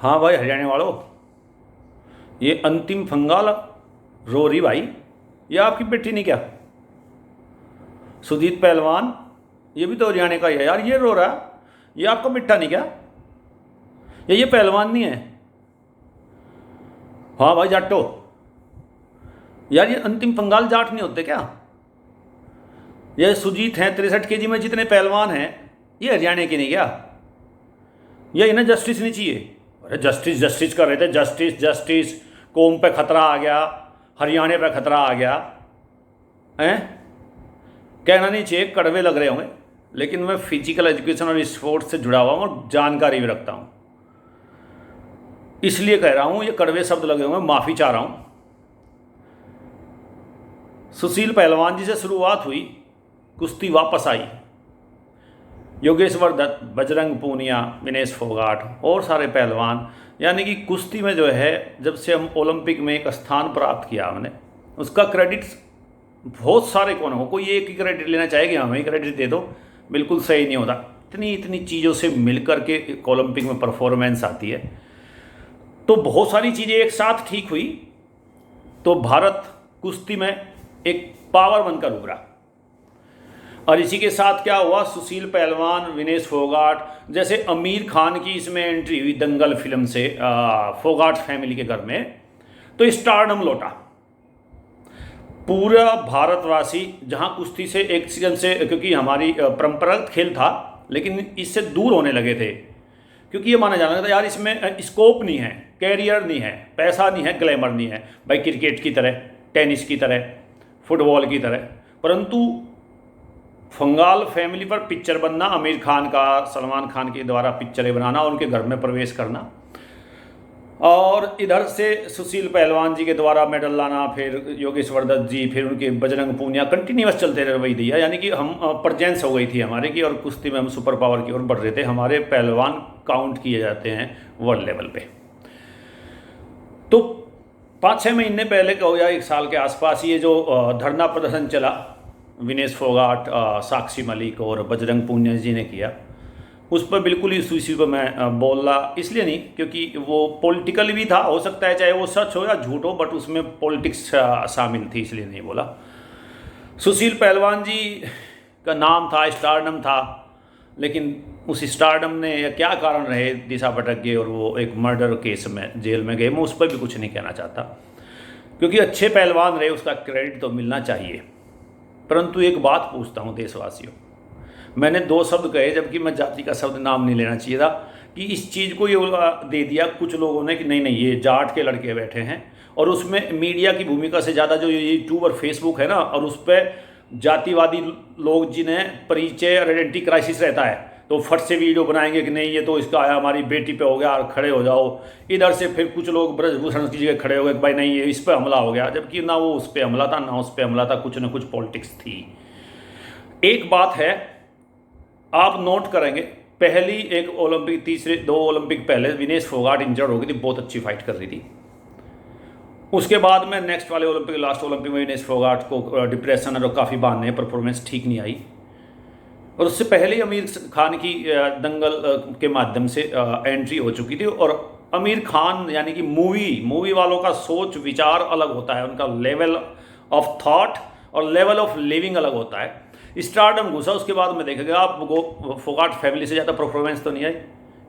हाँ भाई हरियाणा वालों, ये अंतिम फंगाल रो रही भाई। ये आपकी बेटी नहीं क्या? सुजीत पहलवान, ये भी तो हरियाणा का ही है यार। ये रो रहा है, ये आपका बेटा नहीं क्या? ये पहलवान नहीं है? हाँ भाई जाटो, यार ये अंतिम फंगाल जाट नहीं होते क्या? ये सुजीत हैं 63 kg में, जितने पहलवान हैं ये हरियाणा के नहीं क्या? ये इन्हें जस्टिस नहीं चाहिए? अरे जस्टिस जस्टिस कर रहे थे, जस्टिस जस्टिस। कौम पे खतरा आ गया, हरियाणा पे खतरा आ गया हैं? कहना नहीं चाहिए, कड़वे लग रहे होंगे, लेकिन मैं फिजिकल एजुकेशन और स्पोर्ट्स से जुड़ा हुआ हूँ और जानकारी भी रखता हूँ, इसलिए कह रहा हूँ। ये कड़वे शब्द लगे होंगे, माफ़ी चाह रहा हूँ। सुशील पहलवान जी से शुरुआत हुई, कुश्ती वापस आई। योगेश्वर दत्त, बजरंग पूनिया, विनेश फोगाट और सारे पहलवान, यानी कि कुश्ती में जो है, जब से हम ओलंपिक में एक स्थान प्राप्त किया हमने, उसका क्रेडिट बहुत सारे कौन हो, कोई एक ही क्रेडिट लेना चाहेगी हमें ही क्रेडिट दे दो, बिल्कुल सही नहीं होता। इतनी इतनी चीज़ों से मिलकर के एक ओलंपिक में परफॉर्मेंस आती है, तो बहुत सारी चीज़ें एक साथ ठीक हुई, तो भारत कुश्ती में एक पावर बनकर उभरा। और इसी के साथ क्या हुआ, सुशील पहलवान, विनेश फोगाट, जैसे आमिर खान की इसमें एंट्री हुई दंगल फिल्म से फोगाट फैमिली के घर में, तो स्टारडम लौटा। पूरा भारतवासी जहां कुश्ती से एक सीजन से, क्योंकि हमारी परंपरागत खेल था, लेकिन इससे दूर होने लगे थे, क्योंकि ये माना जाने लगा था यार इसमें स्कोप नहीं है, कैरियर नहीं है, पैसा नहीं है, ग्लैमर नहीं है भाई, क्रिकेट की तरह, टेनिस की तरह, फुटबॉल की तरह। परंतु फंगाल फैमिली पर पिक्चर बनना, आमिर खान का, सलमान खान के द्वारा पिक्चरें बनाना, उनके घर में प्रवेश करना, और इधर से सुशील पहलवान जी के द्वारा मेडल लाना, फिर योगेश्वर दत्त जी, फिर उनके बजरंग पूनिया, कंटिन्यूस चलते रहे वही दिया, यानी कि हम प्रजेंस हो गई थी हमारे की, और कुश्ती में हम सुपर पावर की ओर बढ़ रहे थे। हमारे पहलवान काउंट किए जाते हैं वर्ल्ड लेवल पे। तो 5-6 महीने पहले का हो या 1 साल के आसपास ये जो धरना प्रदर्शन चला, विनेश फोगाट, साक्षी मलिक और बजरंग पूनिया जी ने किया, उस पर बिल्कुल इस इश्यू पर मैं बोल रहा इसलिए नहीं क्योंकि वो पॉलिटिकल भी था, हो सकता है चाहे वो सच हो या झूठ हो, बट उसमें पॉलिटिक्स शामिल थी, इसलिए नहीं बोला। सुशील पहलवान जी का नाम था, स्टारडम था, लेकिन उस स्टारडम ने क्या कारण रहे, दिशा भटक गए और वो एक मर्डर केस में जेल में गए। मैं उस पर भी कुछ नहीं कहना चाहता, क्योंकि अच्छे पहलवान रहे, उसका क्रेडिट तो मिलना चाहिए। परंतु एक बात पूछता हूँ देशवासियों, मैंने 2 शब्द कहे, जबकि मैं जाति का शब्द नाम नहीं लेना चाहिए था, कि इस चीज़ को ये दे दिया कुछ लोगों ने कि नहीं नहीं ये जाट के लड़के बैठे हैं, और उसमें मीडिया की भूमिका से ज़्यादा जो ये यूट्यूब और फेसबुक है ना, और उस पर जातिवादी लोग जिन्हें परिचय और आइडेंटिटी क्राइसिस रहता है, तो फट से वीडियो बनाएंगे कि नहीं ये तो इसका आया हमारी बेटी पे हो गया और खड़े हो जाओ। इधर से फिर कुछ लोग ब्रजभूषण की जगह खड़े हो गए कि भाई नहीं ये इस पर हमला हो गया, जबकि ना वो उस पर हमला था ना उस पर हमला था, कुछ ना कुछ पॉलिटिक्स थी। एक बात है आप नोट करेंगे, पहली एक ओलंपिक, 2 ओलंपिक पहले विनेश फोगाट इंजर्ड हो गई थी, बहुत अच्छी फाइट कर रही थी। उसके बाद में नेक्स्ट वाले ओलंपिक, लास्ट ओलंपिक में विनेश फोगाट को डिप्रेशन और काफ़ी बहाने, परफॉर्मेंस ठीक नहीं आई। और उससे पहले ही आमिर खान की दंगल के माध्यम से एंट्री हो चुकी थी। और आमिर खान यानी कि मूवी वालों का सोच विचार अलग होता है, उनका लेवल ऑफ थॉट और लेवल ऑफ लिविंग अलग होता है। स्टारडम घुसा, उसके बाद में देखेगा आपको फोगाट फैमिली से ज़्यादा परफॉर्मेंस तो नहीं आई।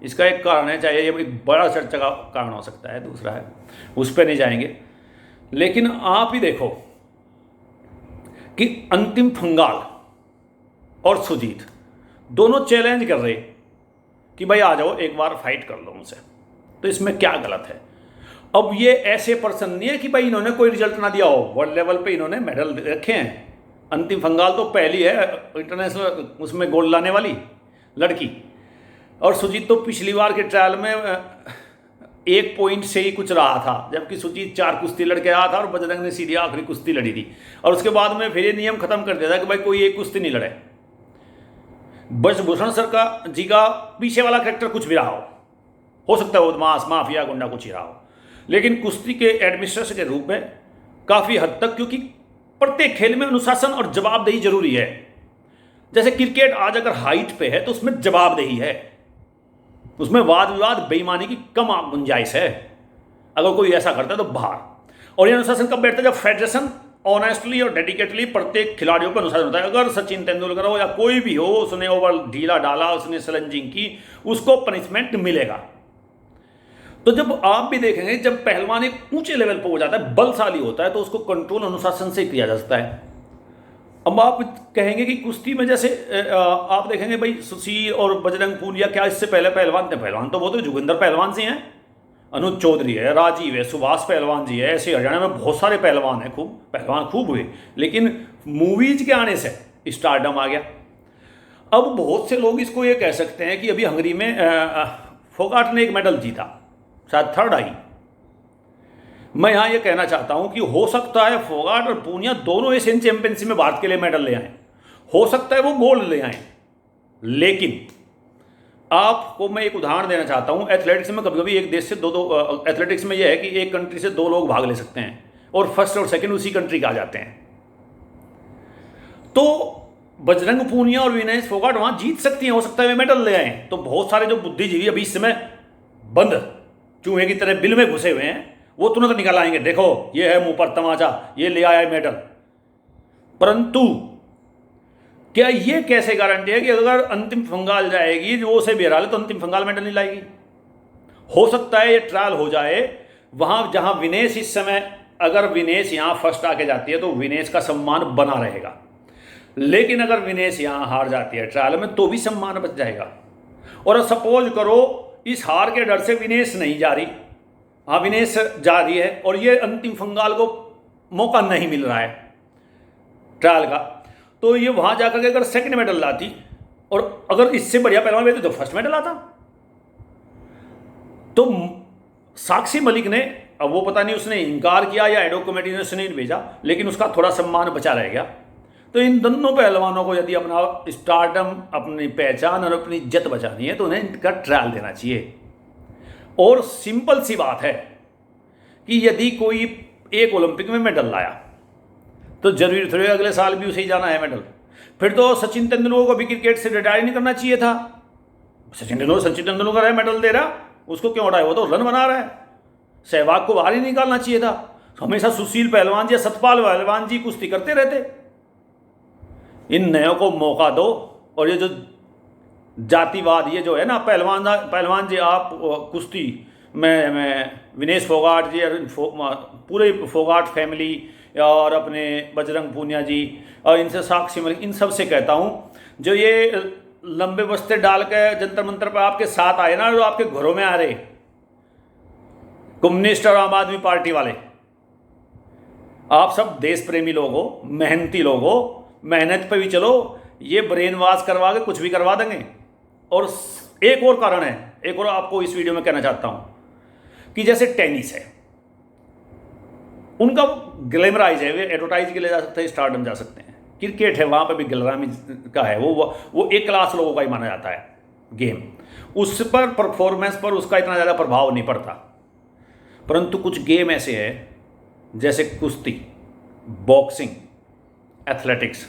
इसका एक कारण है, चाहे ये एक बड़ा चर्चा का कारण हो सकता है, दूसरा है उस पर नहीं जाएंगे। लेकिन आप ही देखो कि अंतिम फंगाल और सुजीत दोनों चैलेंज कर रहे कि भाई आ जाओ एक बार फाइट कर लो मुझसे, तो इसमें क्या गलत है? अब ये ऐसे पर्सन नहीं है कि भाई इन्होंने कोई रिजल्ट ना दिया हो, वर्ल्ड लेवल पे इन्होंने मेडल रखे हैं। अंतिम फंगाल तो पहली है इंटरनेशनल उसमें गोल्ड लाने वाली लड़की, और सुजीत तो पिछली बार के ट्रायल में 1 पॉइंट से ही कुछ रहा था, जबकि सुजीत 4 कुश्ती लड़के रहा था और बजरंग ने सीधी आखिरी कुश्ती लड़ी थी। और उसके बाद में फिर ये नियम खत्म कर दिया था कि भाई कोई एक कुश्ती नहीं लड़े। ब्रजभूषण सर का जी का पीछे वाला कैरेक्टर कुछ भी रहा हो सकता है वो मास माफिया गुंडा कुछ ही रहा हो, लेकिन कुश्ती के एडमिनिस्ट्रेटर के रूप में काफ़ी हद तक, क्योंकि प्रत्येक खेल में अनुशासन और जवाबदेही जरूरी है। जैसे क्रिकेट आज अगर हाइट पे है तो उसमें जवाबदेही है, उसमें वाद विवाद बेईमानी की कम गुंजाइश है। अगर कोई ऐसा करता है तो बाहर। और ये अनुशासन कब बैठता है? जब फेडरेशन ऑनेस्टली और डेडिकेटली प्रत्येक खिलाड़ियों पर अनुशासन होता है। अगर सचिन तेंदुलकर हो या कोई भी हो, उसने ओवर ढीला डाला, उसने स्लंजिंग की, उसको पनिशमेंट मिलेगा। तो जब आप भी देखेंगे, जब पहलवान एक ऊंचे लेवल पर हो जाता है, बलशाली होता है, तो उसको कंट्रोल अनुशासन से किया जा सकता है। अब आप कहेंगे कि कुश्ती में जैसे आप देखेंगे भाई सुशील और बजरंग पूनिया, क्या इससे पहले पहलवान थे? पहलवान तो बहुत जोगिंदर पहलवान से हैं, अनुज चौधरी है, राजीव है, सुभाष पहलवान जी है, ऐसे हरियाणा में बहुत सारे पहलवान हैं, पहलवान खूब हुए। लेकिन मूवीज के आने से स्टारडम आ गया। अब बहुत से लोग इसको ये कह सकते हैं कि अभी हंगरी में फोगाट ने एक मेडल जीता, शायद थर्ड आई। मैं यहाँ ये कहना चाहता हूँ कि हो सकता है फोगाट और पूनिया दोनों एशियन चैंपियनशिप में भारत के लिए मेडल ले आए, हो सकता है वो गोल्ड ले आए। लेकिन आपको मैं एक उदाहरण देना चाहता हूँ। एथलेटिक्स में कभी कभी एक देश से दो एथलेटिक्स में यह है कि एक कंट्री से दो लोग भाग ले सकते हैं और फर्स्ट और सेकंड उसी कंट्री के आ जाते हैं। तो बजरंग पूनिया और विनेश फोगाट वहाँ जीत सकती हैं, हो सकता है वे मेडल ले आए। तो बहुत सारे जो बुद्धिजीवी अभी इस समय बंद चूहे की तरह बिल में घुसे हुए हैं, वो तुरंत निकल आएंगे, देखो ये है मुंह पर तमाचा, ये ले आया मेडल। परंतु क्या ये कैसे गारंटी है कि अगर अंतिम फंगाल जाएगी जो उसे भी हरा ले तो अंतिम फंगाल मेडल नहीं लाएगी? हो सकता है ये ट्रायल हो जाए वहां जहां विनेश इस समय, अगर विनेश यहां फर्स्ट आके जाती है तो विनेश का सम्मान बना रहेगा। लेकिन अगर विनेश यहां हार जाती है ट्रायल में तो भी सम्मान बच जाएगा। और सपोज करो इस हार के डर से विनेश नहीं जा रही, हाँ विनेश जा रही है और ये अंतिम फंगाल को मौका नहीं मिल रहा है ट्रायल का, तो ये वहां जाकर के अगर सेकंड मेडल लाती और अगर इससे बढ़िया पहलवान भेजते तो फर्स्ट मेडल आता। तो साक्षी मलिक ने, अब वो पता नहीं उसने इनकार किया या एडोक कमेटी ने उसने भेजा, लेकिन उसका थोड़ा सम्मान बचा रह गया। तो इन दोनों पहलवानों को यदि अपना स्टारडम, अपनी पहचान और अपनी इज्जत बचानी है तो उन्हें इनका ट्रायल देना चाहिए। और सिंपल सी बात है कि यदि कोई एक ओलंपिक में मेडल लाया तो जरूरी थोड़ी अगले साल भी उसे ही जाना है मेडल। फिर तो सचिन तेंदुलकर को भी क्रिकेट से रिटायर नहीं करना चाहिए था। सचिन तेंदुलकर है मेडल दे रहा, उसको क्यों हटाए? वो तो रन बना रहा है। सहवाग को बाहर ही निकालना चाहिए था। हमेशा सुशील पहलवान जी, सतपाल पहलवान जी कुश्ती करते रहते। इन नयों को मौका दो। और ये जो जातिवाद, ये जो है ना, पहलवान जी आप कुश्ती में विनेश फोगाट जी और पूरे फोगाट फैमिली और अपने बजरंग पूनिया जी और इनसे साक्षी मलिक, इन सब से कहता हूँ जो ये लंबे बस्ते डाल के जंतर मंतर पर आपके साथ आए ना, जो आपके घरों में आ रहे कम्युनिस्ट और आम आदमी पार्टी वाले, आप सब देश प्रेमी लोग हो, मेहनती लोग हो, मेहनत पे भी चलो, ये ब्रेन वॉश करवा के कुछ भी करवा देंगे। और एक और कारण है, एक और आपको इस वीडियो में कहना चाहता हूं कि जैसे टेनिस है, उनका ग्लैमराइज है, वे एडवर्टाइज के लिए जा सकते हैं, स्टारडम जा सकते हैं। क्रिकेट है, वहां पर भी ग्लैमरामी का है, वो एक क्लास लोगों का ही माना जाता है गेम, उस पर परफॉर्मेंस पर उसका इतना ज़्यादा प्रभाव नहीं पड़ता। परंतु कुछ गेम ऐसे हैं जैसे कुश्ती, बॉक्सिंग, एथलेटिक्स,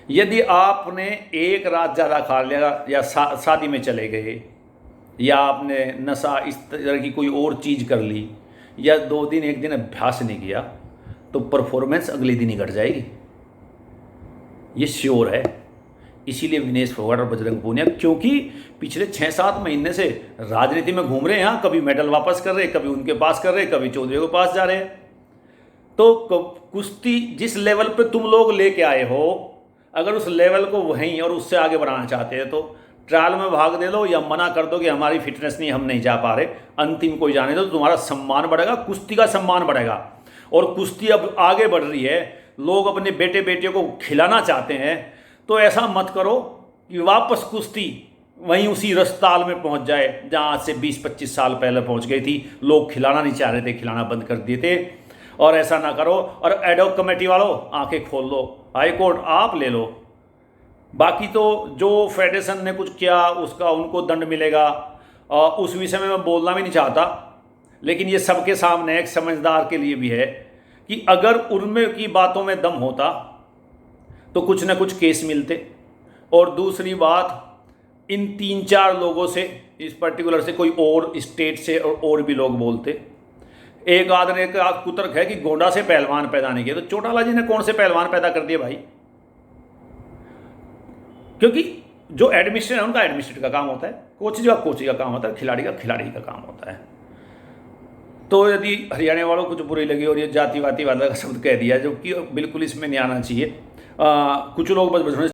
यदि आपने एक रात ज़्यादा खा लिया या शादी में चले गए या आपने नशा इस तरह की कोई और चीज़ कर ली या 2 दिन 1 दिन अभ्यास नहीं किया तो परफॉर्मेंस अगले दिन ही घट जाएगी, ये श्योर है। इसीलिए विनेश फोगाट और बजरंग पूनिया, क्योंकि पिछले 6-7 महीने से राजनीति में घूम रहे हैं, यहाँ कभी मेडल वापस कर रहे, कभी उनके पास कर रहे, कभी चौधरी के पास जा रहे हैं। तो कुश्ती जिस लेवल पे तुम लोग लेके आए हो, अगर उस लेवल को वहीं और उससे आगे बढ़ाना चाहते हैं तो ट्रायल में भाग दे लो या मना कर दो कि हमारी फिटनेस नहीं, हम नहीं जा पा रहे, अंतिम कोई जाने दो, तो तुम्हारा सम्मान बढ़ेगा, कुश्ती का सम्मान बढ़ेगा। और कुश्ती अब आगे बढ़ रही है, लोग अपने बेटे बेटियों को खिलाना चाहते हैं, तो ऐसा मत करो कि वापस कुश्ती वहीं उसी रस्ताल में पहुंच जाए जहाँ आज से 20-25 साल पहले पहुंच गई थी। लोग खिलाना नहीं चाह रहे थे, खिलाना बंद कर दिए थे। और ऐसा ना करो। और एडॉक कमेटी वालों, आंखें खोल लो, हाई कोर्ट आप ले लो। बाकी तो जो फेडरेशन ने कुछ किया उसका उनको दंड मिलेगा, उस विषय में मैं बोलना भी नहीं चाहता, लेकिन ये सबके सामने एक समझदार के लिए भी है कि अगर उनमें की बातों में दम होता तो कुछ न कुछ केस मिलते। और दूसरी बात, इन 3-4 लोगों से इस पर्टिकुलर से कोई और स्टेट से और भी लोग बोलते। एक आदमी एक कुतर्क है कि गोंडा से पहलवान पैदा नहीं किया, तो चौटाला जी ने कौन से पहलवान पैदा कर दिए भाई? क्योंकि जो एडमिनिस्ट्रेटर है उनका एडमिनिस्ट्रेटर का काम होता है, कोच का कोच का काम होता है, खिलाड़ी का काम होता है। तो यदि हरियाणा वालों को कुछ बुरी लगी और ये जातिवादी वाला का शब्द कह दिया, जो कि बिल्कुल इसमें नहीं आना चाहिए। कुछ लोग बस